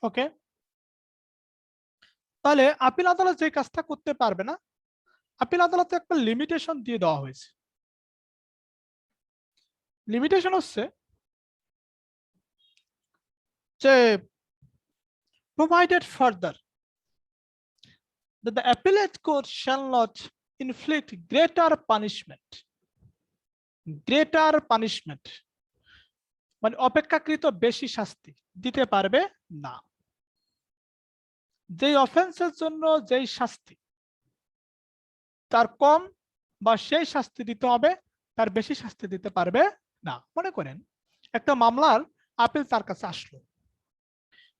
ওকে, তাহলে আপিল আদালত যে কাজটা করতে পারবে না, আপিল আদালতে একটা লিমিটেশন দিয়ে দেওয়া হয়েছে। লিমিটেশন হচ্ছে যে provided further that the appellate court shall not inflict greater punishment মানে অপেক্ষাকৃত বেশি শাস্তি দিতে পারবে না। যেই অফেন্সের জন্য যেই শাস্তি তার কম বা সেই শাস্তি দিতে হবে, তার বেশি শাস্তি দিতে পারবে না। মনে করেন একটা মামলার আপিল তার কাছে আসলো,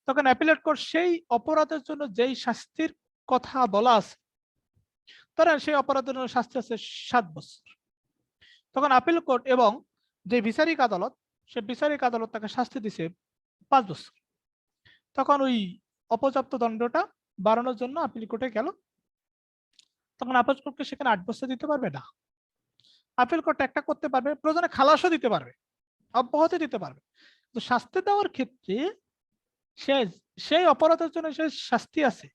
তখন অ্যাপিলেট কোর্ট সেই অপরাধের জন্য যেই শাস্তির কথা বলা আছে, ধরেন সেই অপরাধের জন্য শাস্তি আছে 7 বছর, তখন আপিল কোর্ট এবং যে বিচারিক আদালত, সে বিচারিক আদালত তাকে শাস্তি দিছে 5 বছর, তখন ওই অপর্যাপ্ত দণ্ডটা বাড়ানোর জন্য আপিল কোর্টে গেল, তখন আপিল কোর্টকে সেখানে 8 বছর দিতে পারবে না। আপিল কোর্ট একটা করতে পারবে, প্রয়োজনে খালাসও দিতে পারবে, অব্যাহতি দিতে পারবে, তো শাস্তি দেওয়ার ক্ষেত্রে সে সেই অপরাধের জন্য যে শাস্তি আছে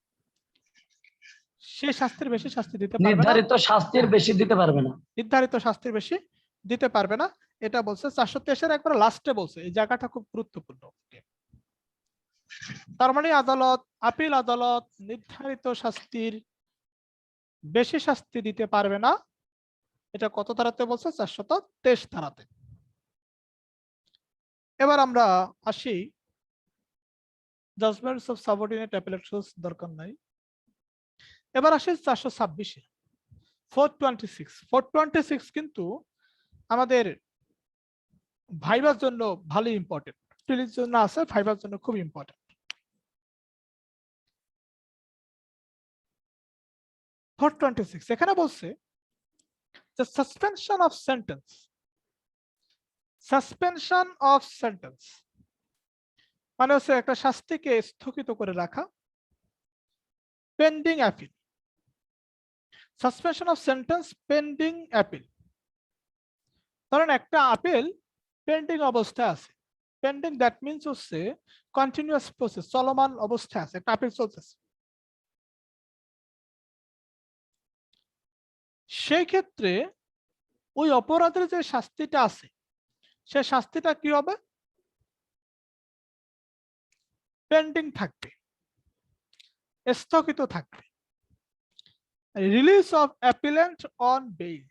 সেই শাস্তির বেশি শাস্তি দিতে পারবে না, নির্ধারিত শাস্তির বেশি দিতে পারবে না। নির্ধারিত শাস্তির বেশি দিতে পারবে না। এটা বলছে 423-এর একবার লাস্টে বলছে, এই জায়গাটা খুব গুরুত্বপূর্ণ। তার মানে আদালত, আপিল আদালত নির্ধারিত শাস্তির বেশি শাস্তি দিতে পারবে না। এটা কত ধারাতে বলছে? 423 ধারাতে। এবার আমরা আসি judgements of subordinate appellate rules, দরকার নাই। এবার আসি 426-এ 426 কিন্তু আমাদের ভাইবার জন্য ভালো ইম্পর্টেন্ট, প্রিলির জন্য আছে, ভাইবার জন্য খুব ইম্পর্টেন্ট। 426 এখানে বলছে যে suspension of sentence, suspension of sentence মানে হচ্ছে একটা শাস্তিকে স্থগিত করে রাখা, pending appeal. Suspension of sentence pending appeal, ধরেন একটা আপিল পেন্ডিং অবস্থায় আছে, পেন্ডিং দ্যাট মিন্স হচ্ছে কন্টিনিউয়াস প্রসেস, চলমান অবস্থায় আছে, একটা আপিল চলতেছে। সেই ক্ষেত্রে ওই অপরাধের যে শাস্তিটা আছে, সে শাস্তিটা কি হবে? পেন্ডিং থাকবে, স্থগিত থাকবে। Release of appellant on bail,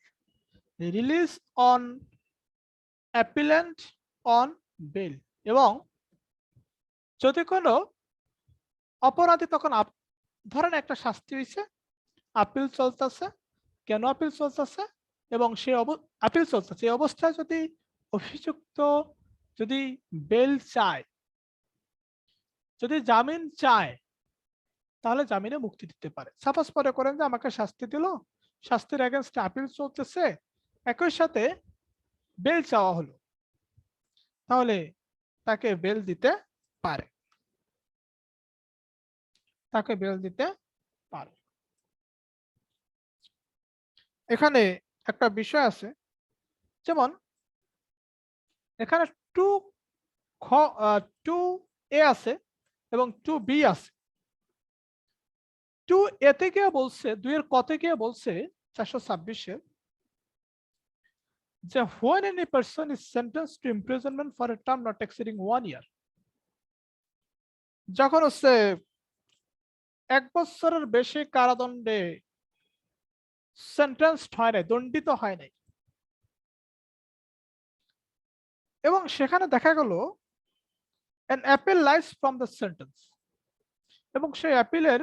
release on appellant on bail, এবং যদি কোনো অপরাধী তখন ধরেন একটা শাস্তি হয়েছে, আপিল চলতেছে, কেন আপিল চলতেছে এবং সে আপিল চলতেছে, এই অবস্থায় যদি অভিযুক্ত যদি বেল চায়, যদি জামিন চায়, তাহলে জামিনে মুক্তি দিতে পারে। সাপোজ পরে করেন যে আমাকে শাস্তি দিল, শাস্তির এগেনস্টে আপিল চলতেছে, একই সাথে বেল চাওয়া হলো, তাহলে তাকে বেল দিতে পারে, তাকে বেল দিতে পারে। এখানে একটা বিষয় আছে, যেমন এখানে 2A আছে এবং 2B আছে। 2A তে গিয়ে বলছে, 2 এর কতে গিয়ে বলছে 426-এ যে when any person is sentenced to imprisonment for a term not exceeding 1 year, যখন হচ্ছে 1 বছরের বেশি কারাদণ্ডে সেন্টেন্সড হয় নাই, দণ্ডিত হয় নাই, এবং সেখানে দেখা গেল an appeal lies from the sentence, এবং সেই অ্যাপিলের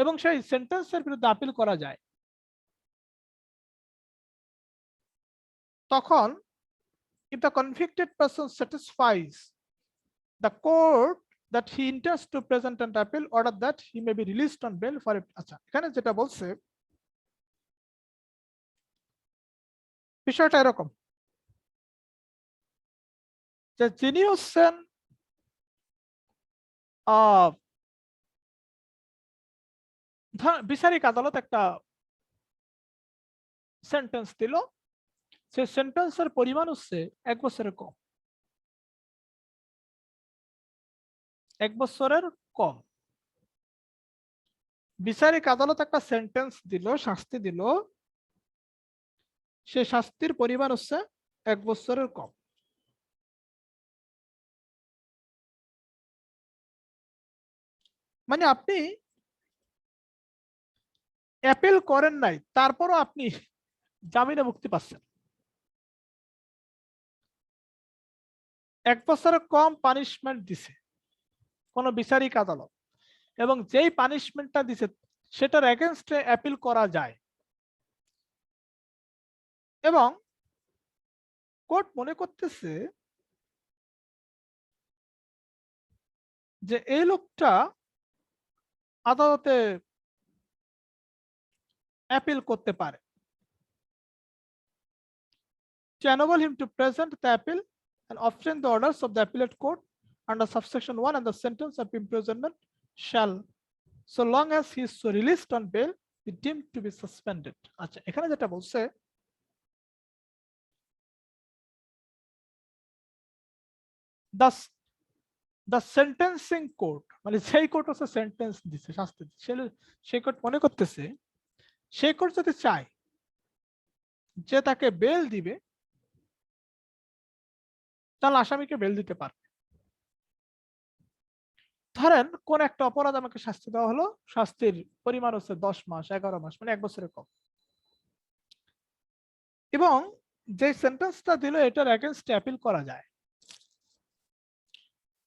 এবং সেই সেন্টেন্সের বিরুদ্ধে আপিল করা যায়, তখন if the convicted person satisfies the court that he intends to present an appeal, order that he may be released on bail for it। আচ্ছা, এখানে যেটা বলছে বিষয়টা এরকম যে যিনি হচ্ছেন বিচারিক আদালত একটা সেন্টেন্স দিল, সে সেন্টেন্সের পরিমাণ হচ্ছে 1 বছরের কম, 1 বছরের কম। বিচারিক আদালত একটা সেন্টেন্স দিল, শাস্তি দিল, সেই শাস্তির পরিমাণ হচ্ছে 1 বছরের কম। মানে আপনি অ্যাপিল করেন নাই, তারপরও আপনি জামিনে মুক্তি পাচ্ছেন। 1 বছরের কম পানিশমেন্ট দিছে কোন বিচারিক আদালত, এবং যেই পানিশমেন্টটা দিছে সেটার এগেনস্টে অ্যাপিল করা যায়, এবং কোর্ট মনে করতেছে যে এই লোকটা আদালতে অ্যাপিল করতে পারে। To enable him to present the appeal and obtain the orders of the appellate court under subsection 1, and the sentence of imprisonment shall, so long as he is released on bail, be deemed to be suspended. আচ্ছা, এখানে যেটা বলছে, the sentencing court, মানে সেই court হচ্ছে sentence দিছে, শাস্তি দিছে, সেই কোর্ট মনে করতেছে সেই কোর্ট যদি চায় যে তাকে বেল দিবে, তাহলে আসামিকে বেল দিতে পারবে। ধরেন কোন একটা অপরাধ আমাকে শাস্তি দেওয়া হলো, শাস্তির পরিমাণ হচ্ছে 10 মাস, 11 মাস, মানে 1 বছরের কম, এবং যে সেন্টেন্সটা দিল এটার এগেইনস্টে অ্যাপিল করা যায়।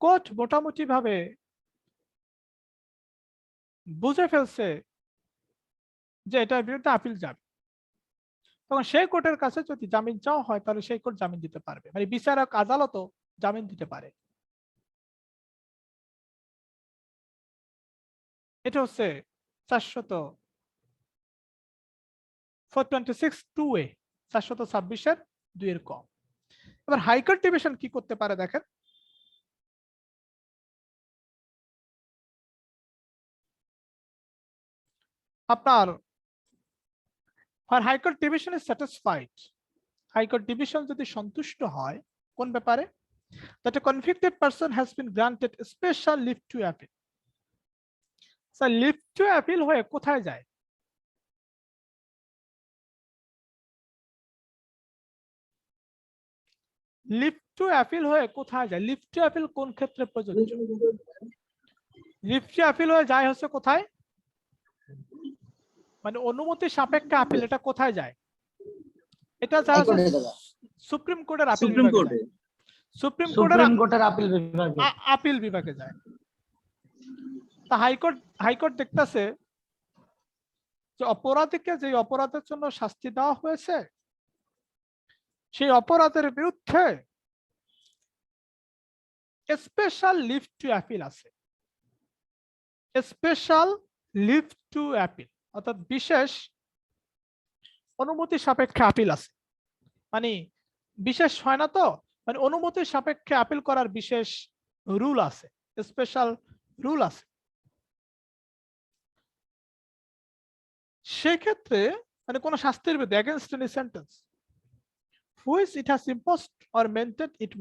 কোর্ট মোটামুটি ভাবে বুঝে ফেলছে যে এটার বিরুদ্ধে আপিল যাবে, তখন সেই কোর্টের কাছে যদি জামিন চাওয়া হয় তাহলে সেই কোর্ট জামিন দিতে পারবে, মানে বিচারক আদালতও জামিন দিতে পারে। এটা হচ্ছে 426(2)(a), 426 2 এর কম। এবার হাইকোর্ট ডিভিশন কি করতে পারে দেখেন, আপনার high court division is satisfied, high court division যদি সন্তুষ্ট হয় কোন ব্যাপারে, that a convicted person has been granted special leave to appeal। Sir leave to appeal হয়ে কোথায় যায়? লিভ টু অ্যাপিল হয়ে কোথায় যায়? লিভ টু অ্যাপিল কোন ক্ষেত্রে প্রযোজ্য? লিভ টু অ্যাপিল হয়ে যায় হচ্ছে কোথায়, মানে অনুমতি সাপেক্ষে আপিল, এটা কোথায় যায়? এটা যায় সুপ্রিম কোর্টের আপিল বিভাগে, সুপ্রিম কোর্টের আপিল বিভাগে যায়। তা হাইকোর্ট দেখতেছে যে অপরাধীকে যে অপরাধের জন্য শাস্তি দেওয়া হয়েছে সেই অপরাধের বিরুদ্ধে স্পেশাল লিভ টু অ্যাপিল আছে, স্পেশাল লিভ টু অ্যাপিল অর্থাৎ বিশেষ অনুমতি সাপেক্ষে আপিল আছে। মানে বিশেষ হয় না তো, মানে অনুমতি সাপেক্ষে আপিল করার বিশেষ রুল আছে, স্পেশাল রুল আছে। সেক্ষেত্রে মানে কোন শাস্তির বিরুদ্ধে against any sentence which it has imposed or maintained, it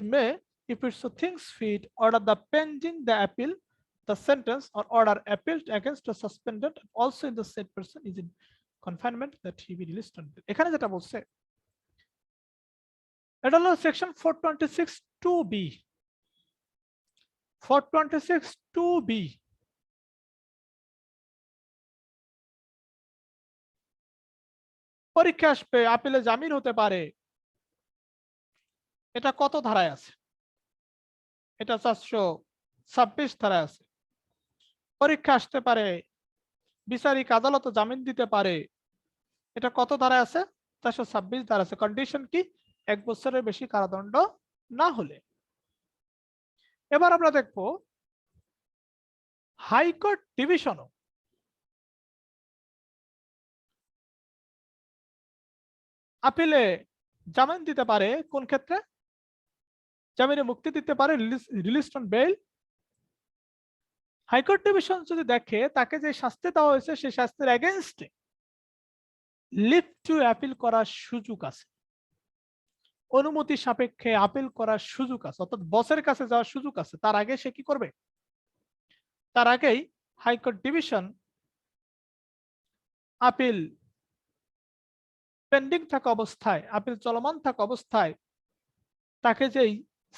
may if it so thinks fit order the pending the appeal, the sentence or order appealed against the suspended also in the said person is in confinement that he be released on bail। এখানে যেটা বলছে এটা হলো section 426(2)(b), 426(2)(b পরীক্ষা আসবে, আপিলে জামিন হতে পারে, এটা কত ধারায় আছে? এটা 426 ধারায় আছে। পরীক্ষা আসতে পারে, বিচারিক আদালত জামিন দিতে পারে, এটা কত ধারায় আছে? 426 ধারা আছে। কন্ডিশন কি? 1 বছরের বেশি কারাদণ্ড না হলে। এবার আমরা দেখব হাইকোর্ট ডিভিশনও আপিলে জামিন দিতে পারে। কোন ক্ষেত্রে? জামিনে মুক্তি দিতে পারে, release on bail. High court division যদি দেখে তাকে যে শাস্তি দেওয়া হয়েছে সেই শাস্তির এগেইনস্টে লিভ টু অ্যাপিল করার সুযোগ আছে। অনুমতি সাপেক্ষে আপিল করার সুযোগ আছে, অর্থাৎ বসের কাছে যাওয়ার সুযোগ আছে। তার আগে সে কি করবে? তার আগেই হাইকোর্ট ডিভিশন আপিল পেন্ডিং থাকা অবস্থায়, আপিল চলমান থাকা অবস্থায় তাকে যেই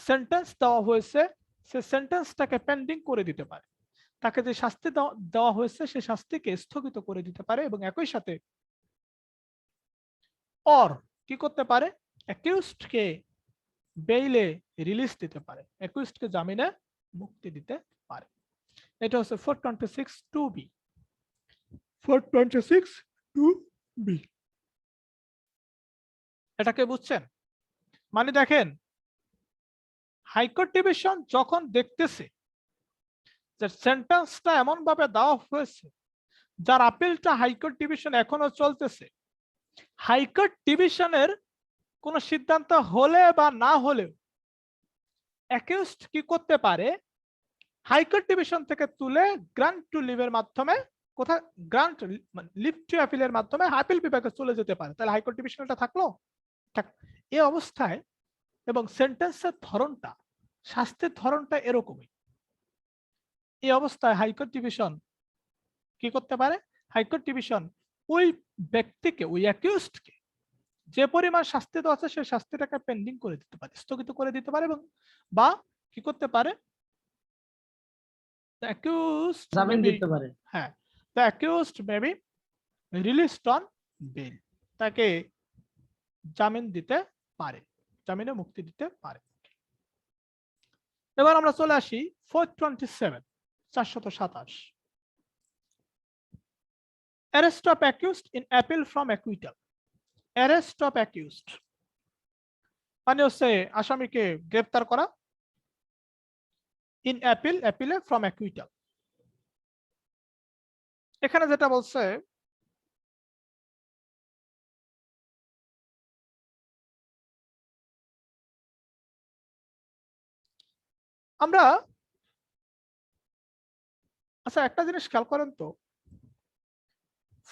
সেন্টেন্স দেওয়া হয়েছে সে সেন্টেন্সটাকে পেন্ডিং করে দিতে পারে, তাকে যে শাস্তি দেওয়া হয়েছে সে শাস্তিকে স্থগিত করে দিতে পারে, এবং একই সাথে কি করতে পারে? অ্যাকিউজডকে বেইলে রিলিজ দিতে পারে, অ্যাকিউজডকে জামিনে মুক্তি দিতে পারে। এটা হচ্ছে 426(2)(b). 426(2)(b) এটাকে বুঝছেন? মানে দেখেন, হাইকোর্ট ডিভিশন যখন দেখতেছে যে সেন্টেন্সটা এমন ভাবে দেওয়া হয়েছে যার আপিলটা হাইকোর্ট ডিভিশন এখনো চলতেছে, হাইকোর্ট ডিভিশনের কোন সিদ্ধান্ত হলে বা না হলেও অ্যাকিউজড কি করতে পারে? হাইকোর্ট ডিভিশন থেকে তুলে গ্রান্ট টু লিভের মাধ্যমে, কোথায় গ্রান্ট লিভ টু অ্যাপিলের মাধ্যমে আপিল বিভাগে চলে যেতে পারে। তাহলে হাইকোর্ট ডিভিশনটা থাকলো। এই অবস্থায় এবং সেন্টেন্সের ধরনটা, শাস্তির ধরনটা এরকমই। এই অবস্থায় হাইকোর্ট ডিভিশন কি করতে পারে? হাইকোর্ট ডিভিশন ওই ব্যক্তিকে, ওই অ্যাকিউজডকে যে পরিমাণ শাস্তি দেওয়া আছে সেই শাস্তিটাকে পেন্ডিং করে দিতে পারে, স্থগিত করে দিতে পারে, এবং বা কি করতে পারে? The accused জামিন may be, দিতে পারে। হ্যাঁ, the accused may be released on bail, তাকে জামিন দিতে পারে, জামিনে মুক্তি দিতে পারে। এবার আমরা চলে আসি 427 arrest of accused in appeal from acquittal। arrest of accused মানে হচ্ছে আসামিকে গ্রেফতার করা, ইন অ্যাপিল, অ্যাপিলে, ফ্রম অ্যাকুইটাল। এখানে যেটা বলছে আমরা, আচ্ছা একটা জিনিস খেয়াল করেন তো,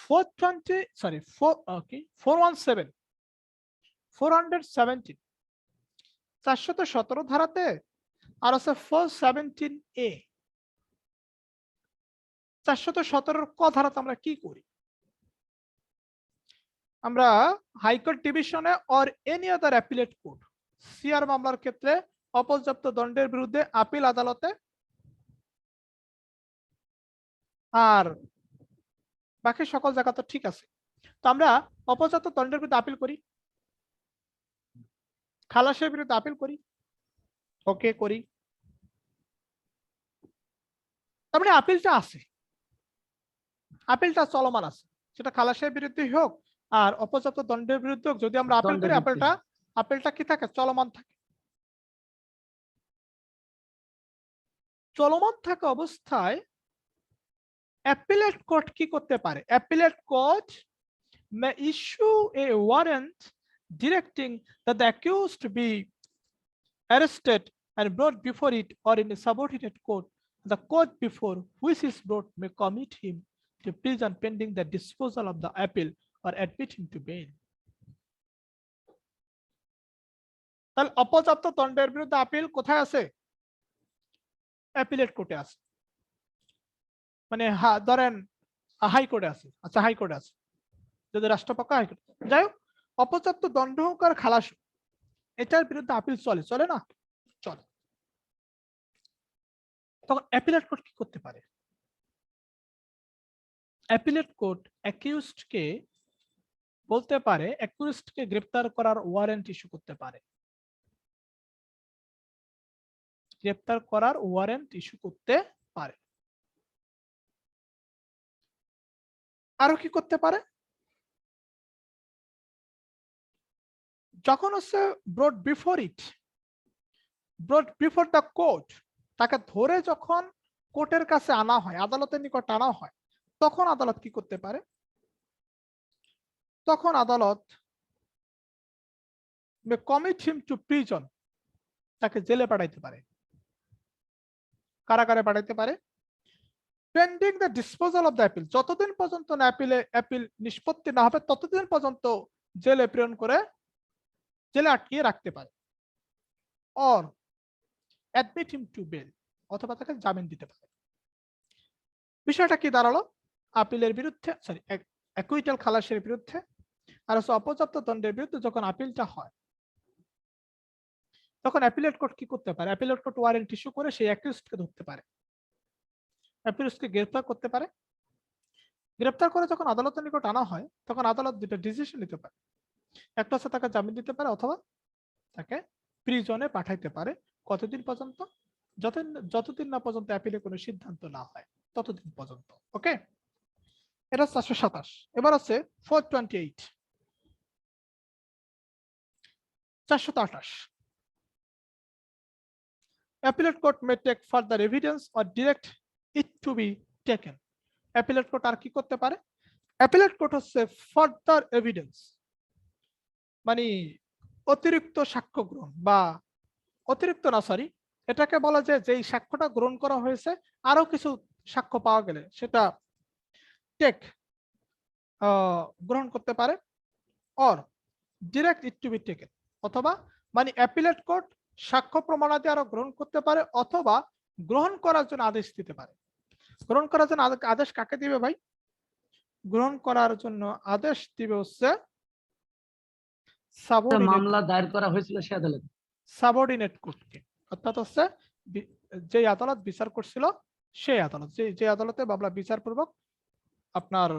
417 ধারাতে আর আছে 417A। 417 ক ধারাতে আমরা কি করি? আমরা হাইকোর্ট ডিভিশনে or any other appellate court, CR মামলার ক্ষেত্রে অপর্যাপ্ত দণ্ডের বিরুদ্ধে আপিল আদালতে, আর বাকি সকল জায়গা তো ঠিক আছে। তো আমরা অপর্যাপ্ত দণ্ডের বিরুদ্ধে আপিল করি, খালাসের বিরুদ্ধে আপিল করি, ওকে করি, তার মানে আপিলটা আছে, আপিলটা চলমান আছে, সেটা খালাসের বিরুদ্ধে হোক আর অপর্যাপ্ত দণ্ডের বিরুদ্ধে হোক, যদি আমরা আপিল করি আপিলটা কি থাকে? চলমান থাকে। চলমান থাকা অবস্থায় অ্যাপিলেট কোর্ট কি করতে পারে? Appellate court may issue a warrant directing that the accused be arrested and brought before it, or in a subordinate court, the court before which is brought may commit him to prison pending the disposal of the appeal or admit him to bail। তাহলে অপর্যাপ্ত দণ্ডের বিরুদ্ধে appeal কোথায় আছে? Appellate কোর্টে আছে। মানে ধরেন হাইকোর্টে আছে, আচ্ছা হাইকোর্টে আছে, যদি রাষ্ট্রপক্ষ হাইকোর্ট, যাই হোক, অপর্যাপ্ত দণ্ড হোক আর খালাস, এটার বিরুদ্ধে আপিল চলে, চলে না? চলে। তখন অ্যাপিলেট কোর্ট কি করতে পারে? অ্যাপিলেট কোর্ট অ্যাকিউজডকে বলতে পারে, অ্যাকিউজডকে গ্রেফতার করার ওয়ারেন্ট ইস্যু করতে পারে, গ্রেফতার করার ওয়ারেন্ট ইস্যু করতে পারে। আরো কি করতে পারে? যখন হচ্ছে ব্রট before it, ব্রট before the court, তাকে ধরে যখন কোর্টের কাছে আনা হয়, আদালতের নিকট আনা হয়, তখন আদালত কি করতে পারে? তখন আদালত কমিট হিম টু প্রিজন, তাকে জেলে পাঠাইতে পারে, কারাগারে পাঠাইতে পারে, pending the disposal of the appeal, যতদিন পর্যন্ত না অ্যাপিল নিষ্পত্তি না হবে ততদিন পর্যন্ত জেলে প্রেরণ করে জেলে আটকিয়ে রাখতে পারে, or admit him to bail, অথবা তাকে জামিন দিতে পারে। বিষয়টা কি দাঁড়ালো? আপিলের বিরুদ্ধে, সরি, অ্যাকুইটাল খালাসের বিরুদ্ধে আর হচ্ছে অপর্যাপ্ত দণ্ডের বিরুদ্ধে যখন আপিলটা হয়, তখন অ্যাপিলেট কোর্ট কি করতে পারে? অ্যাপিলেট কোর্ট ওয়ারেন্ট ইস্যু করে সেই অ্যাকিউজডকে ধরতে পারে, অ্যাকিউজডকে গ্রেফতার করতে পারে। গ্রেফতার করে যখন আদালতের নিকট আনা হয়, তখন আদালত দুটো ডিসিশন নিতে পারে। একটা হচ্ছে তাকে জামিন দিতে পারে, অথবা তাকে প্রিজনে পাঠাইতে পারে। কতদিন পর্যন্ত? যতদিন না পর্যন্ত অ্যাপিলে কোনো সিদ্ধান্ত না হয় ততদিন পর্যন্ত। ওকে, এটা 427। এবার আছে 428, 428। Appellate court may take further evidence or direct it to be taken. Appellate court আর কি করতে পারে? Appellate court হচ্ছে ফার্দার এভিডেন্স, মানে অতিরিক্ত সাক্ষ্য গ্রহণ, বা অতিরিক্ত না, সরি, এটাকে বলা যায় যেই সাক্ষ্যটা গ্রহণ করা হয়েছে আরো কিছু সাক্ষ্য পাওয়া গেলে সেটা টেক গ্রহণ করতে পারে, or direct it to be taken, অথবা মানে অ্যাপিলেট কোর্ট সাক্ষ্য প্রমাণাদি আরো গ্রহণ করতে পারে, অথবা গ্রহণ করার জন্য আদেশ দিতে পারে। গ্রহণ করার জন্য আদেশ কাকে দিবে ভাই? গ্রহণ করার জন্য আদেশ দিবে হচ্ছে মামলা দায়ের করা হয়েছিল সে আদালত, সাবঅর্ডিনেট কোর্টকে, অর্থাৎ হচ্ছে যে আদালত বিচার করছিল সেই আদালত, যে আদালতে মামলা বিচারপূর্বক আপনার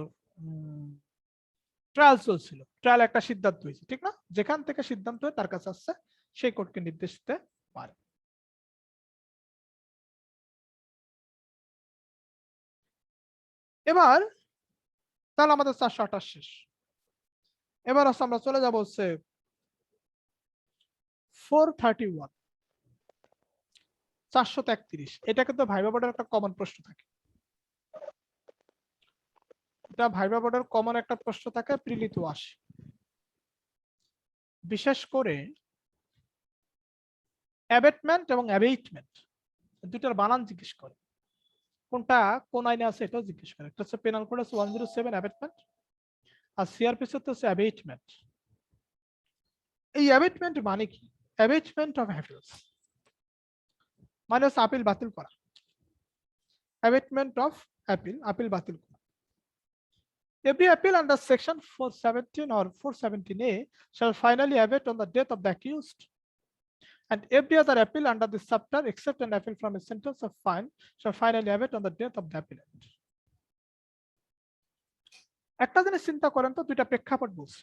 ট্রায়াল চলছিল, ট্রায়াল একটা সিদ্ধান্ত হয়েছে, ঠিক না? যেখান থেকে সিদ্ধান্ত হয়ে তার কাছে আসছে সেই কোর্টকে নির্দেশ দিতে পারে। এবার তাহলে আমাদের 428 শেষ। এবার হচ্ছে আমরা চলে যাব হচ্ছে 431, 433। এটা কিন্তু ভাইবা বোর্ডের একটা কমন প্রশ্ন থাকে, এটা ভাইবা বোর্ডের কমন একটা প্রশ্ন থাকে, প্রিলিত আসে, বিশেষ করে অ্যাবেটমেন্ট এবং অ্যাবেটমেন্ট দুইটার বানান জিজ্ঞেস করে, কোনটা কোন আইনে আছে এটাও জিজ্ঞেস করে। একটা হচ্ছে পেনাল কোড আছে 107 অ্যাবেটমেন্ট, আর সিআরপিসি হচ্ছে অ্যাবেটমেন্ট। এই অ্যাবেটমেন্ট মানে কি? অ্যাবেটমেন্ট অফ অ্যাপিলস মানে হচ্ছে আপিল বাতিল করা। অ্যাবেটমেন্ট অফ অ্যাপিল, আপিল বাতিল করা। Every appeal under section 417 or 417A shall finally abate on the death of the accused, and every other appeal under this chapter except an appeal from a sentence of fine shall finally abate on the death of the appellant. একটা জিনিস চিন্তা করেন তো, দুইটা প্রেক্ষাপট বলছি।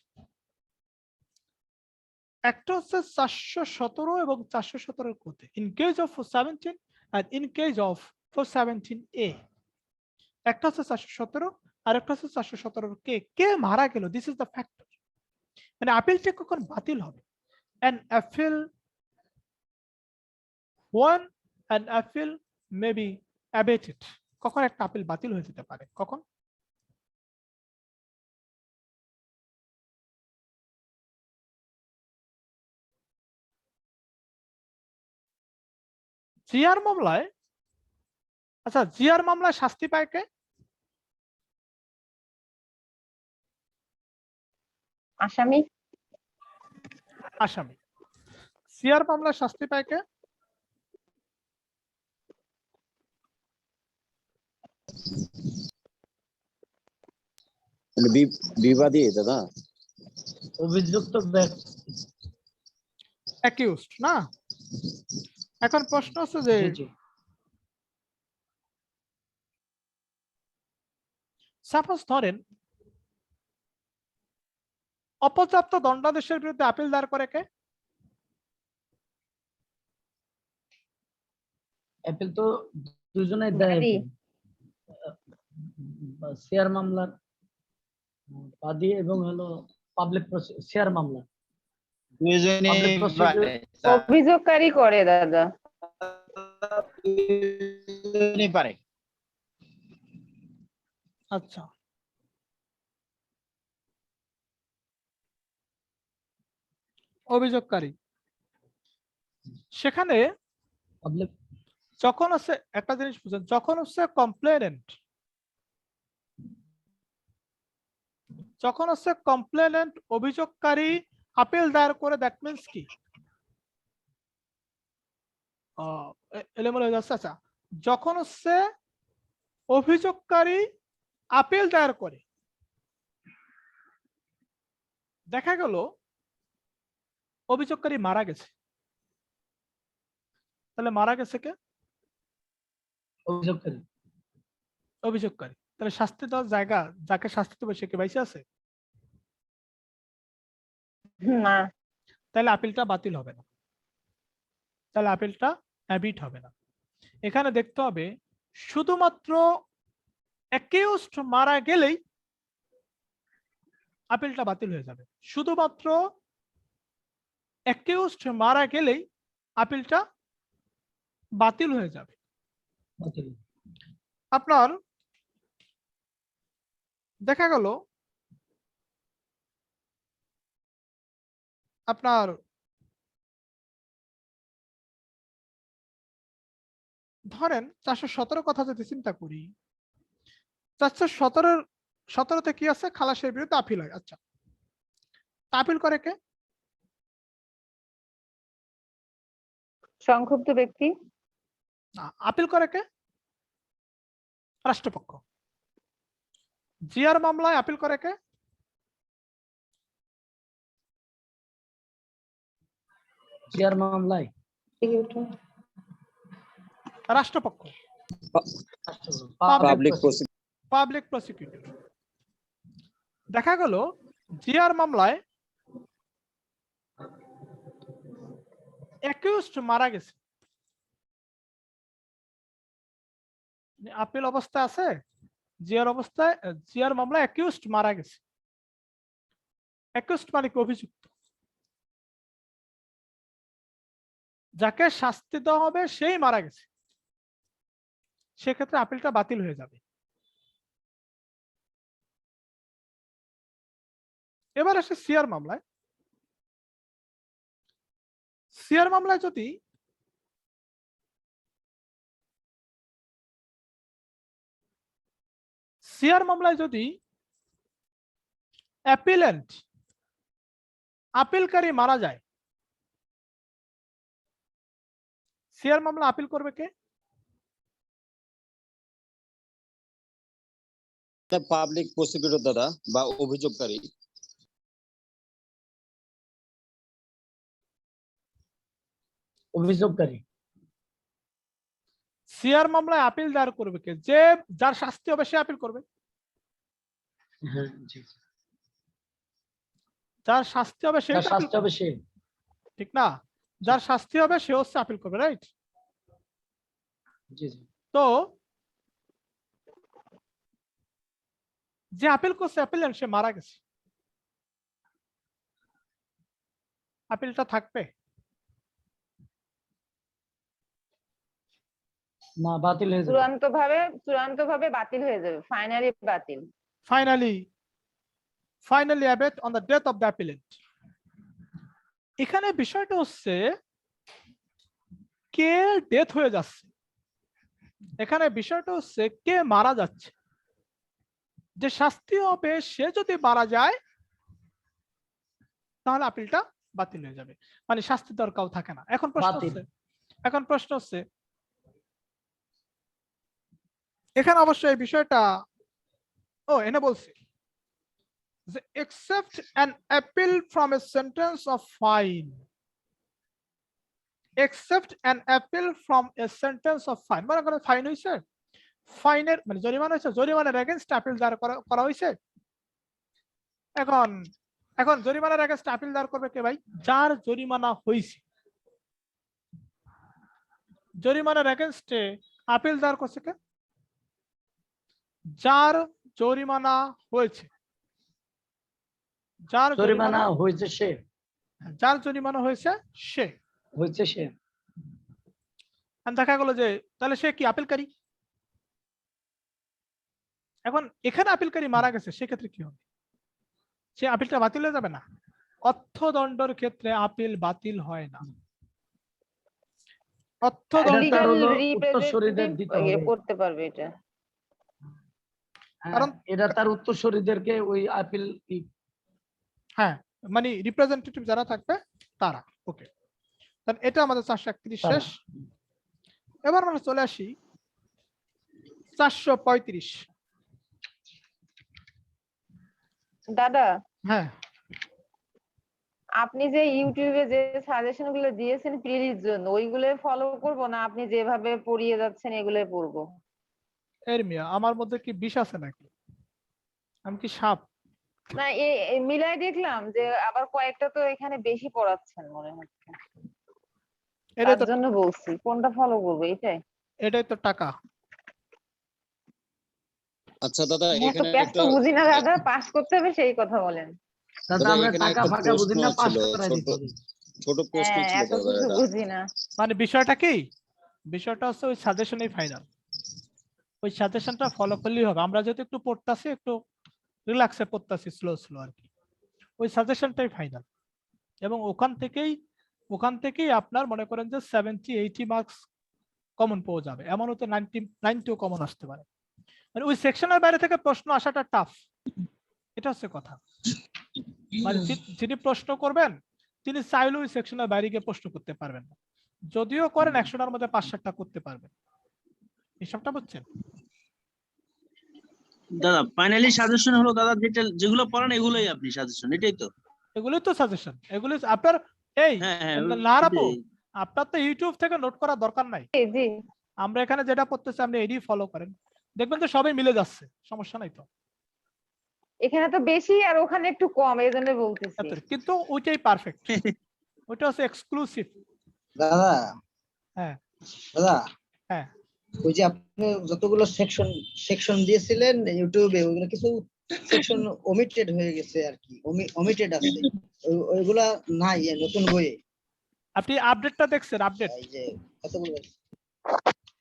একটা হচ্ছে 417 এবং 417 কোতে, ইন কেস অফ 417 আর ইন কেস অফ 417A। একটা হচ্ছে 417 আর একটা হচ্ছে 417 কে মারা গেল, দিস ইজ দ্য ফ্যাক্টর। মানে আপিলটা কখন বাতিল হবে? an appeal, when an appeal may be abated, কখন একটা আপিল বাতিল হয়ে যেতে পারে, কখন? জিআর মামলায়, আচ্ছা জিআর মামলায় শাস্তি পায় কে? আসামি। আসামি। সিআর মামলায় শাস্তি পায় কে? বিবাদী দাদা, অভিযুক্ত ব্যক্তি, অ্যাকিউজড না? এখন প্রশ্ন হচ্ছে যে জি জি, সাপোজ ধরেন অপর্যাপ্ত দণ্ডাদেশের বিরুদ্ধে আপিল দায়ের করে কে? অ্যাপিল তো দুজনেই দেয়। বাদী। শেয়ার মামলার বাদী এবং হলো পাবলিক শেয়ার মামলা দুইজনই Public prosecutor- পারে, অভিযোগকারী করে দাদা। দুইজনই পারে। আচ্ছা, অভিযোগকারী সেখানে পাবলিক যখন হচ্ছে একটা জিনিস বুঝেন, যখন হচ্ছে কমপ্লেনেন্ট, যখন হচ্ছে কমপ্লেনেন্ট অভিযোগকারী আপিল দায়ের করে, দ্যাট মিন্স কি এলোমেলো হয়ে যাচ্ছে। আচ্ছা, যখন হচ্ছে অভিযোগকারী আপিল দায়ের করে, দেখা গেল অভিযোগকারী মারা গেছে, তাহলে মারা গেছে কে? অভিযোগকারী। অভিযোগকারী। তাহলে শাস্তি দেওয়ার জায়গা, যাকে শাস্তি দেবে সে কি বাইসে আছে? না, তাহলে আপিলটা বাতিল হবে না, তাহলে আপিলটা অ্যাবিট হবে না। এখানে দেখতে হবে শুধুমাত্র অ্যাকিউজড মারা গেলেই আপিলটা বাতিল হয়ে যাবে, শুধুমাত্র অ্যাকিউজড মারা গেলেই আপিলটা বাতিল হয়ে যাবে। বাতিল। আপনার দেখা গেল আপনার ধরেন 417 কথা যদি চিন্তা করি, 417-তে কি আছে? খালাসের বিরুদ্ধে আপিল হয়। আচ্ছা, আপিল করে কে? সংক্ষুব্ধ ব্যক্তি। না, আপিল করে কে? রাষ্ট্রপক্ষ। জিআর মামলায় আপিল করে কে? জিআর মামলায় রাষ্ট্রপক্ষ, পাবলিক প্রসিকিউটর। দেখা গেল জিআর মামলায় অ্যাকিউজড মারা গেছে, আপিল অবস্থায় আছে, জিআর মামলায় অ্যাকিউজড মারা গেছে। অ্যাকিউজড মানে কি? অভিযুক্ত। যাকে শাস্তি দেওয়া হবে সেই মারা গেছে, সেক্ষেত্রে আপিলটা বাতিল হয়ে যাবে। এবার আসে সিআর মামলায়। সিআর মামলায় যদি অ্যাপিলেন্ট, আপিলকারী মারা যায়, সিআর মামলা আপিল করবে কে? পাবলিক প্রসিকিউটর দাদা বা অভিযোগকারী। অভিযোগকারী। সিআর মামলায় আপিল দায়ের করবে কে? যে যার শাস্তি হবে সে আপিল করবে। হ্যাঁ, জি। যার শাস্তি হবে সে যার শাস্তি হবে সে। ঠিক না? যার শাস্তি হবে সে হচ্ছে আপিল করবে, রাইট? জি জি। তো যে আপিল করছে অ্যাপিলেন্ট সে মারা গেছে, আপিলটা থাকবে না, বাতিল হয়ে যাবে। চূড়ান্তভাবে বাতিল হয়ে যাবে, ফাইনালি বাতিল। Finally abate on the death of the appellant. এখানে বিষয়টা হচ্ছে কে ডেথ হয়ে যাচ্ছে, এখানে বিষয়টা হচ্ছে কে মারা যাচ্ছে। যে শাস্তি হবে সে যদি মারা যায় তাহলে আপিলটা বাতিল হয়ে যাবে, মানে শাস্তি দরকার থাকে না। এখন প্রশ্ন হচ্ছে এখানে অবশ্যই এই বিষয়টা এনে বলছে যে except an appeal from a sentence of fine, except an appeal from a sentence of fine, মানে কোনো ফাইন হইছে, ফাইনের মানে জরিমানা হইছে, জরিমানার এগেইনস্ট আপিল দায়ের করা হইছে। এখন জরিমানার এগেইনস্ট আপিল দায়ের করবে কে ভাই? যার জরিমানা হইছে। জরিমানার এগেইনস্টে আপিল দায়ের করছে কে? যার জরিমানা হয়েছে, যার জরিমানা হয়েছে সে, যার জরিমানা হয়েছে সে। দেখা গেল যে তাহলে সে কি আপিলকারী? এখন এখানে আপিলকারী মারা গেছে, সেক্ষেত্রে কি হবে? সে আপিলটা বাতিল হয়ে যাবে না? অর্থদণ্ডের ক্ষেত্রে আপিল বাতিল হয় না। করতে পারবে এটা, কারণ এটা তার উত্তরসূরিদেরকে ওই আপিল। হ্যাঁ, মানে রিপ্রেজেন্টেটিভ যারা থাকবে তারা। ওকে, তাহলে এটা আমাদের 431 শেষ। এবার আমরা চলে আসি 435। দাদা, হ্যাঁ, আপনি যে ইউটিউবে যে সাজেশন গুলো দিয়েছেন প্রিলির জন্য, ওইগুলো ফলো করব না আপনি যেভাবে পড়িয়ে যাচ্ছেন এগুলো পড়বো? এর মিয়া আমার মধ্যে কি বিষ আছে নাকি? আমি কি সাপ? না, মিলাই দেখলাম যে আবার কয়েকটা তো এখানে বেশি পড়াচ্ছেন মনে হচ্ছে, এটাই তার তো, জন্য বলছি কোনটা ফলো করবো এটাই। এটাই তো টাকা। আচ্ছা দাদা, এত এখানে প্যাচ একটা তো বুঝি না দাদা, পাস করতে হবে সেই কথা বলেন। দাদা দাদা আমরা এখানে টাকা একটা ফাঁকা বুঝি প্রশ্ন না, পাস ছিল, করাই ছোট দিতে হবে। ছোট প্রশ্ন হ্যাঁ, ছিল এত দাদা কিছু এটা। বুঝি না। মানে বিষয়টা কি, বিষয়টা হচ্ছে ওই সাজেশনই ফাইনাল। ওই সাজেশনটা ফলো করলেই হবে। আমরা যেহেতু একটু পড়তাছি, একটু রিল্যাক্সে পড়তাছি, স্লো স্লো আর কি, ওই সাজেশনটাই ফাইনাল। এবং ওখান থেকেই আপনার মনে করেন যে 70-80 মার্কস কমন পাওয়া যাবে, এমন হতে 90 কমন আসতে পারে। মানে ওই সেকশনের বাইরে থেকে প্রশ্ন আসাটা টাফ, এটা হচ্ছে কথা। মানে যিনি প্রশ্ন করবেন তিনি চাইলেও ওই সেকশনের বাইরে গিয়ে প্রশ্ন করতে পারবেন না, যদিও করেন 100টার মধ্যে 5-7টা করতে পারবেন। হিসাবটা বুঝছেন? দাদা ফাইনালি সাজেশন হলো দাদা, যেগুলো পড়ান এগুলোই আপনি সাজেশন, এটাই তো? এগুলোই তো সাজেশন, এগুলি আপনার এই হ্যাঁ হ্যাঁ না রাপু, ওইটাই। আপনার তো ইউটিউব থেকে নোট করার দরকার নাই। জি জি, আমরা এখানে যেটা পড়তেছি আপনি এডি ফলো করেন, দেখবেন তো সবই মিলে যাচ্ছে, সমস্যা নাই তো। এখানে তো বেশি আর ওখানে একটু কম, এই জন্য বলতেছি। কিন্তু ওইটাই পারফেক্ট, ওইটা হচ্ছে এক্সক্লুসিভ। দাদা হ্যাঁ দাদা, হ্যাঁ, ওই যে আপনি যতগুলো সেকশন সেকশন দিয়েছিলেন ইউটিউবে, ওইগুলো কিছু সেকশন ওমিটেড হয়ে গেছে আর কি, ওমিটেড আছে, ওইগুলা নাই এই নতুন বইয়ে। আপনি আপডেটটা দেখছেন? আপডেট এই যে কতগুলো,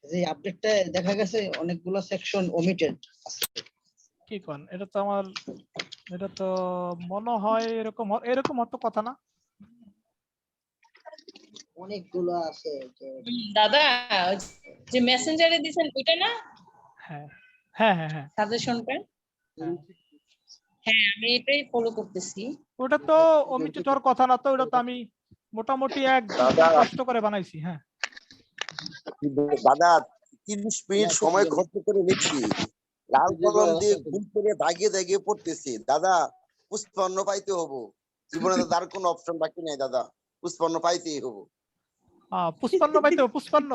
যে আপডেটটা দেখা গেছে অনেকগুলো সেকশন ওমিটেড আছে। কি কোন? এটা তো আমার, এটা তো মনে হয় এরকম এরকম হতো কথা না। অনেকগুলো আছে যে দাদা, ওই যে মেসেঞ্জারে দিছেন ওইটা না হ্যাঁ হ্যাঁ হ্যাঁ হ্যাঁ সাজেশনটা? হ্যাঁ। হ্যাঁ, আমি এটাই ফলো করতেছি। ওটা তো ওমিটেড হওয়ার কথা না তো, ওটা তো আমি মোটামুটি এক কষ্ট করে বানাইছি। হ্যাঁ দাদা 30 মিনিট সময় খরচ করে নিচ্ছি, লাল কলম দিয়ে ভুল করে দাগিয়ে দাগিয়ে পড়তেছি দাদা, পুষ্পান্ন পাইতে হবো। জীবনে দাদা আর কোনো অপশন বাকি নাই দাদা, পুষ্পান্ন পাইতেই হবো। পুষ্পান্ন পাইতে হবে, পুষ্পান্ন।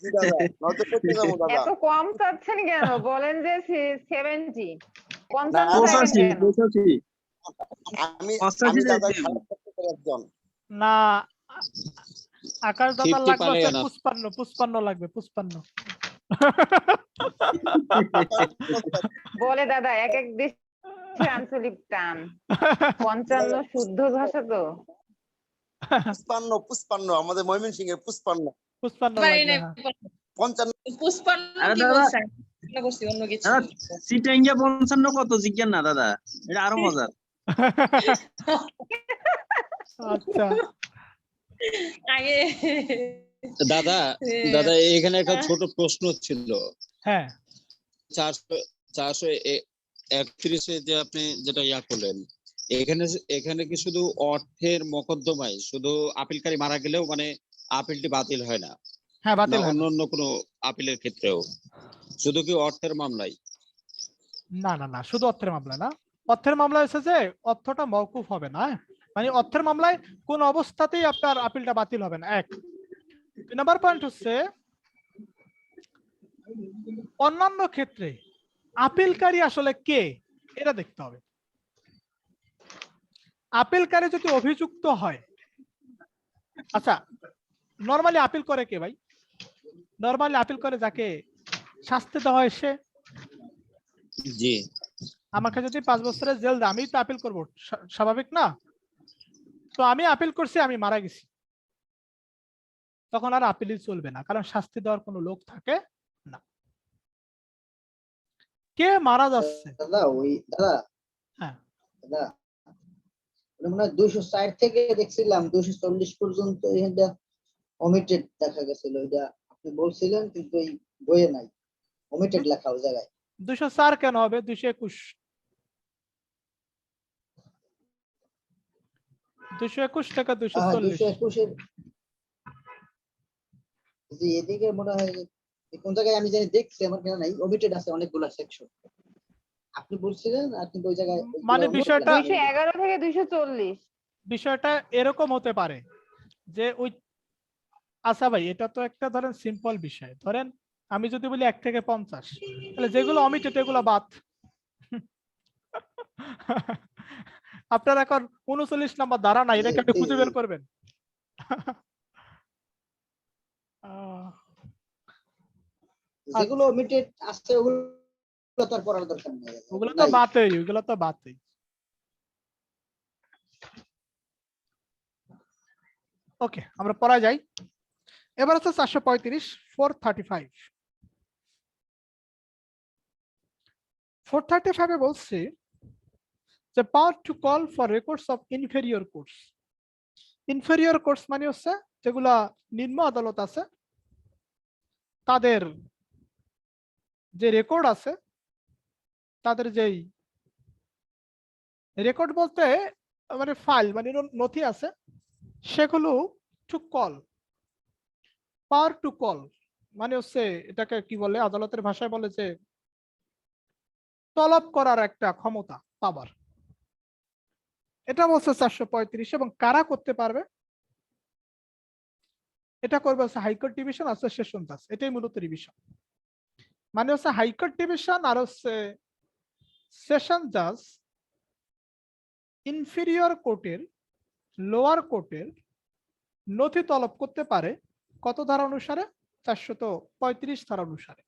জি দাদা, নয়তো করতে যাবো দাদা। এত কম চাচ্ছেন কেন? বলেন যে 70, না, 55 চাইবেন কেন? 85 আমি 85 দাদা দেব। খারাপ করতে পারি একজন। না, আকাশ দাদা 50 লাগবে পালে হচ্ছে না। 55 লাগবে, 55। বলে দাদা এক এক দেশে আঞ্চলিক টান, 55 শুদ্ধ ভাষা তো। পুষ্পান্ন আমাদের ময়মনসিংহ এর পুষ্পান্ন। 55 পারি লাগবে, না, হ্যাঁ। 55 পুষ্পান্ন আরে কি দাদা, বলছেন? মনে করছি অন্য কিছু। দাদা সিটাঙ্গিয়া 55 কত জিজ্ঞান না দাদা, এটা আরো মজার। আচ্ছা, আগে দাদা দাদা এখানে একটা ছোট প্রশ্ন ছিল। হ্যাঁ 431 যে আপনি যেটা ইয়া করলেন, এখানে কি শুধু অর্থের মোকদ্দমায় শুধু আপিলকারী মারা গেলেও মানে আপিলটি বাতিল হয় না, হ্যাঁ না বাতিল হয় অন্য না। অন্য কোনো আপিলের ক্ষেত্রেও? শুধু কি অর্থের মামলায়? না না না, শুধু অর্থের মামলা না। অর্থের মামলা হচ্ছে যে অর্থটা মওকুফ হবে না, মানে অর্থের মামলায় কোন অবস্থাতেই আপনার আপিলটা বাতিল হবে না। এক। 2 নাম্বার পয়েন্ট হচ্ছে অন্যান্য ক্ষেত্রে আপিলকারী আসলে কে এটা দেখতে হবে। আপিলকারী যদি অভিযুক্ত হয়, আচ্ছা নরমালি আপিল করে কে ভাই? নরমালি আপিল করে যাকে শাস্তি দেওয়া হয় সে। জি। আমাকে যদি 5 বছরের জেল দেয়, আমি তো আপিল করবো, স্বাভাবিক না? তো আমি আপিল করছি, আমি মারা গেছি, তখন আর আপিলই চলবে না, কারণ শাস্তি দেওয়ার কোনো লোক থাকে না। কে মারা যাচ্ছে? দাদা ওই দাদা হ্যাঁ দাদা ওটা মনে হয় 260 থেকে দেখছিলাম 240 পর্যন্ত এটা ওমিটেড দেখা গেছিল। এটা আপনি বলছিলেন কিন্তু এই বইয়ে নাই, ওমিটেড লেখা ওই জায়গায়। 204 কেন হবে? 221। 221 টাকা 240। 221 জি, এদিকে মনে হয় যে কোন জায়গায় আমি জানি দেখছি, আমার কেন নাই, ওমিটেড আছে অনেকগুলা সেকশন। আপনি বলছিলেন আর কিন্তু ওই জায়গায় মানে বিষয়টা 211 থেকে 240। বিষয়টা এরকম হতে পারে যে ওই, আচ্ছা ভাই এটা তো একটা ধরেন সিম্পল বিষয়, ধরেন আমি যদি বলি 1 থেকে 50, তাহলে যেগুলো অমিটেড এগুলো বাদ। আপনার এখন 39 নাম্বার ধারা নাই, এটাকে আপনি খুঁজে বের করবেন। যেগুলো ওমিটেড আছে ওগুলো তো আর পড়ার দরকার নেই, ওগুলো তো বাদই, ওগুলো তো বাদই। ওকে, আমরা পড়া যাই। এবার হচ্ছে 435 435 435 এ বলছে যে power to call for records of inferior courts. Inferior courts মানে হচ্ছে যেগুলা নিম্ন আদালত আছে তাদের যে রেকর্ড আছে, তাদের যেই রেকর্ড বলতে মানে ফাইল মানে নথি আছে, সেগুলো to call, power to call মানে হচ্ছে এটাকে কি বলে, আদালতের ভাষায় বলে যে তলব করার একটা ক্ষমতা, পাওয়ার। এটা বলছে 435। এবং কারা করতে পারবে? এটা করবে হচ্ছে হাইকোর্ট ডিভিশন আছে সেশন জাজ, এটাই মূলত রিভিশন। মানে হচ্ছে হাইকোর্ট ডিভিশন আর হচ্ছে সেশন জাজ ইনফেরিয়র কোর্টের, লোয়ার কোর্টের নথি তলব করতে পারে কত ধারা অনুসারে? 435 ধারা অনুসারে।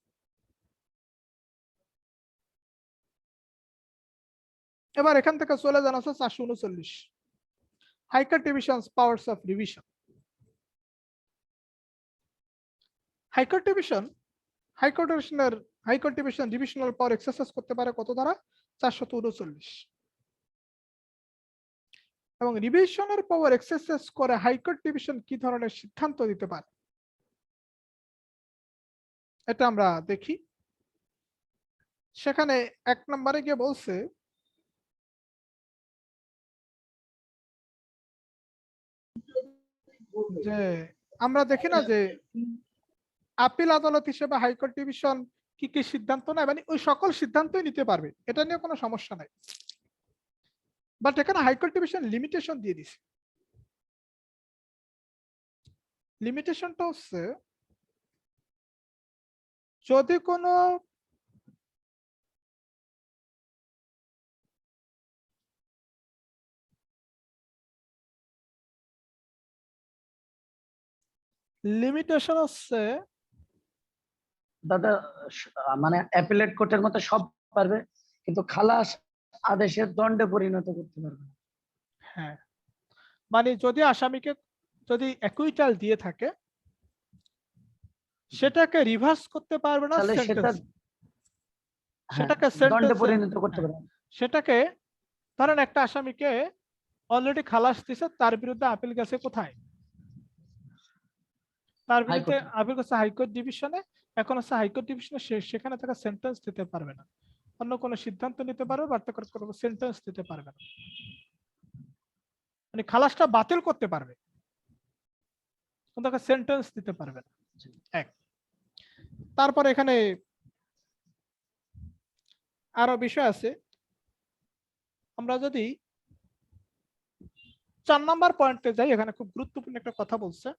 এবার এখান থেকে চলে যান আছে 439 high court divisions powers of revision. High court division revisional power exercise করতে পারে কত ধারা? 439। এবং রিভিশনের পাওয়ার এক্সারসাইজ করে হাইকোর্ট ডিভিশন কি ধরনের সিদ্ধান্ত দিতে পারে এটা আমরা দেখি। সেখানে 1 নম্বরে গিয়ে বলছে যে আমরা দেখি না যে আপিল আদালত হিসেবে হাইকোর্ট ডিভিশন কি কি সিদ্ধান্ত নেয়, মানে ওই সকল সিদ্ধান্তই নিতে পারবে, এটা নিয়ে কোনো সমস্যা নাই। বাট এখানে হাইকোর্ট ডিভিশন লিমিটেশন দিয়ে দিছে। লিমিটেশনটা হচ্ছে যদি কোনো লিমিটেশন হচ্ছে দাদা মানে অ্যাপিলেট কোর্টের মতো সব পারবে, কিন্তু খালাস আদেশের দণ্ডে পরিণত করতে পারবে না। হ্যাঁ, মানে যদি আসামিকে যদি অ্যাকুইটাল দিয়ে থাকে সেটাকে রিভার্স করতে পারবে না, তাহলে সেটা সেটাকে দণ্ডে পরিণত করতে পারবে না। সেটাকে ধরেন একটা আসামিকে অলরেডি খালাস দিছে, তার বিরুদ্ধে আপিল গেছে কোথায়? তার বিরুদ্ধে আপিল করছে হাইকোর্ট ডিভিশনে। এখন হচ্ছে হাইকোর্ট ডিভিশনে সেখানে তাকে সেন্টেন্স দিতে পারবে না, অন্য কোনো সিদ্ধান্ত নিতে পারবে, বাট তাকে কোনো সেন্টেন্স দিতে পারবে না, মানে খালাসটা বাতিল করতে পারবে, কিন্তু তাকে সেন্টেন্স দিতে পারবে না। এক, তারপর এখানে আরো বিষয় আছে। আমরা যদি 4 নম্বর পয়েন্টে যাই, এখানে খুব গুরুত্বপূর্ণ একটা কথা বলছে,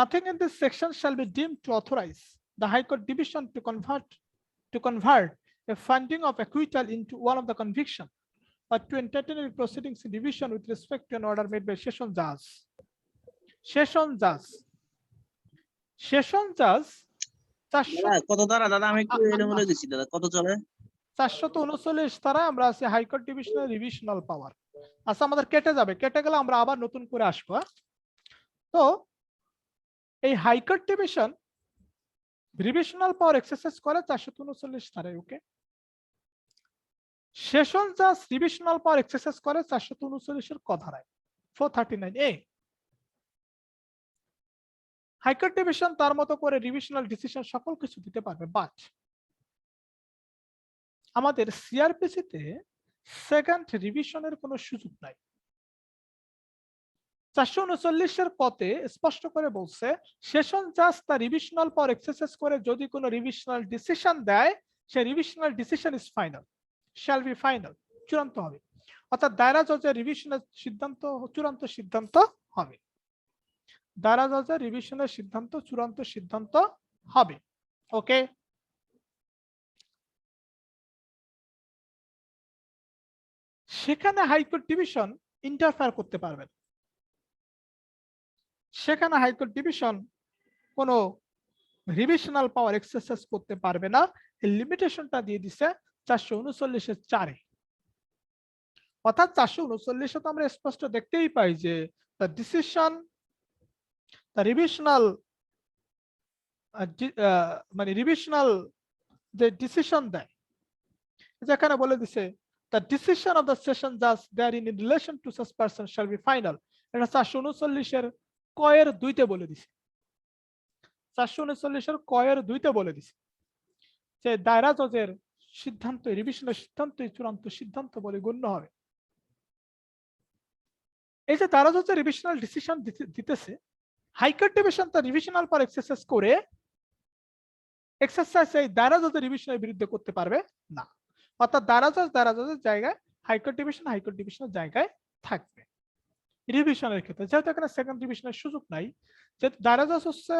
nothing in this section shall be deemed to authorize the High Court division to convert a finding of acquittal into one of the conviction or to entertain any proceedings in division with respect to an order made by session judge. কত ধারা দাদা? আমি একটু এলোমেলো দিছি দাদা, কত চলে? 439 ধারা আমরা আছি হাইকোর্ট ডিভিশনাল রিভিশনাল পাওয়ার। আচ্ছা, আমাদের কেটে যাবে, কেটে গেলে আমরা আবার নতুন করে আসবো। তো এই হাইকোর্ট ডিভিশন রিভিশনাল পাওয়ার এক্সারসাইজ করে 439 ধারায়। ওকে, সেশন জাজ রিভিশনাল পাওয়ার এক্সারসাইজ করে 439 এর ক ধারায় 439A। হাইকোর্ট ডিভিশন তার মতো করে রিভিশনাল ডিসিশন সকল কিছু দিতে পারবে, বাট আমাদের সিআরপিসি তে সেকেন্ড রিভিশনের কোনো সুযোগ নাই। 439 কতে স্পষ্ট করে বলছে সেশন জাজ তার রিভিশনাল পর এক্সারসাইজ করে যদি কোনো রিভিশনাল ডিসিশন দেয়, সে revisional decision is final, shall be final, চূড়ান্ত হবে। অর্থাৎ দায়রা জজের রিভিশনের সিদ্ধান্ত চূড়ান্ত সিদ্ধান্ত হবে। দায়রা জজের রিভিশনের সিদ্ধান্ত চূড়ান্ত সিদ্ধান্ত হবে। ওকে, সেখানে হাইকোর্ট ডিভিশন ইন্টারফেয়ার করতে পারবে না। সেখানে হাইকোর্ট ডিভিশন কোনো রিভিশনাল পাওয়ার এক্সারসাইজ করতে পারবে না। এই লিমিটেশনটা দিয়ে দিছে 439-4 অর্থাৎ 439 তো আমরা স্পষ্ট দেখতেই পাই যে দ্য ডিসিশন দ্য রিভিশনাল মানে রিভিশনাল যে ডিসিশন দেয়, যেখানে বলে দিছে the decision of the session judge therein in relation to such person shall be final, এটা 439 এর কয়ের 2তে বলে দিছে। 439 এর কয়ের 2তে বলে দিছে যে দায়রা জজের সিদ্ধান্ত রিভিশনের সিদ্ধান্তই চূড়ান্ত সিদ্ধান্ত বলে গণ্য হবে। এই যে দায়রা জজের রিভিশনাল ডিসিশন দিতেছে, হাইকোর্ট ডিভিশন তার রিভিশনাল পর এক্সারসাইজ করে এক্সারসাইজ এই দায়রা জজের রিভিশনের বিরুদ্ধে করতে পারবে না। অর্থাৎ দায়রা জজের জায়গায় হাইকোর্ট ডিভিশনের জায়গায় থাকবে রিভিশনের ক্ষেত্রে। যেহেতু এখানে সেকেন্ড ডিভিশনের সুযোগ নাই, যেহেতু দায়রা জজ হচ্ছে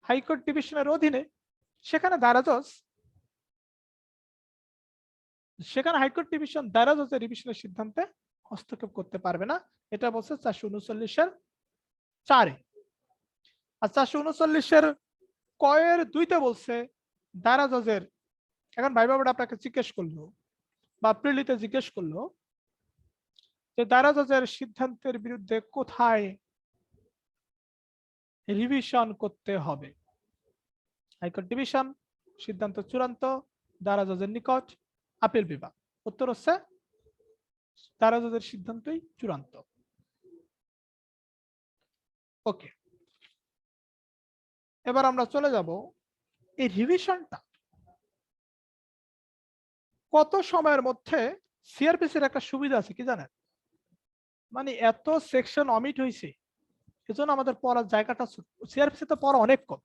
হাইকোর্ট ডিভিশনের অধীনে, সেখানে হাইকোর্ট ডিভিশন দায়রা জজের রিভিশনের সিদ্ধান্তে হস্তক্ষেপ করতে পারবে না। এটা বলছে 439-4। আর 439 কয়ের 2তে বলছে দায়রা জজের, এখন ভাই বাবাটা আপনাকে জিজ্ঞেস করলো বা প্রিলিতে জিজ্ঞেস করলো যে দায়রা জজের সিদ্ধান্তের বিরুদ্ধে কোথায় রিভিশন করতে হবে। হাইকোর্ট ডিভিশন সিদ্ধান্ত চূড়ান্ত, দায়রা জজের নিকট আপিল বিভাগ। উত্তর হচ্ছে দায়রা জজের সিদ্ধান্তই চূড়ান্ত। ওকে, এবার আমরা চলে যাব এই রিভিশনটা কত সময়ের মধ্যে। সিআরপিসির একটা সুবিধা আছে কি জানেন, মানে এত সেকশন অমিট হয়েছে, এজন্য আমাদের পড়ার জায়গাটা, সিআরপিসি তো পড়া অনেক কম,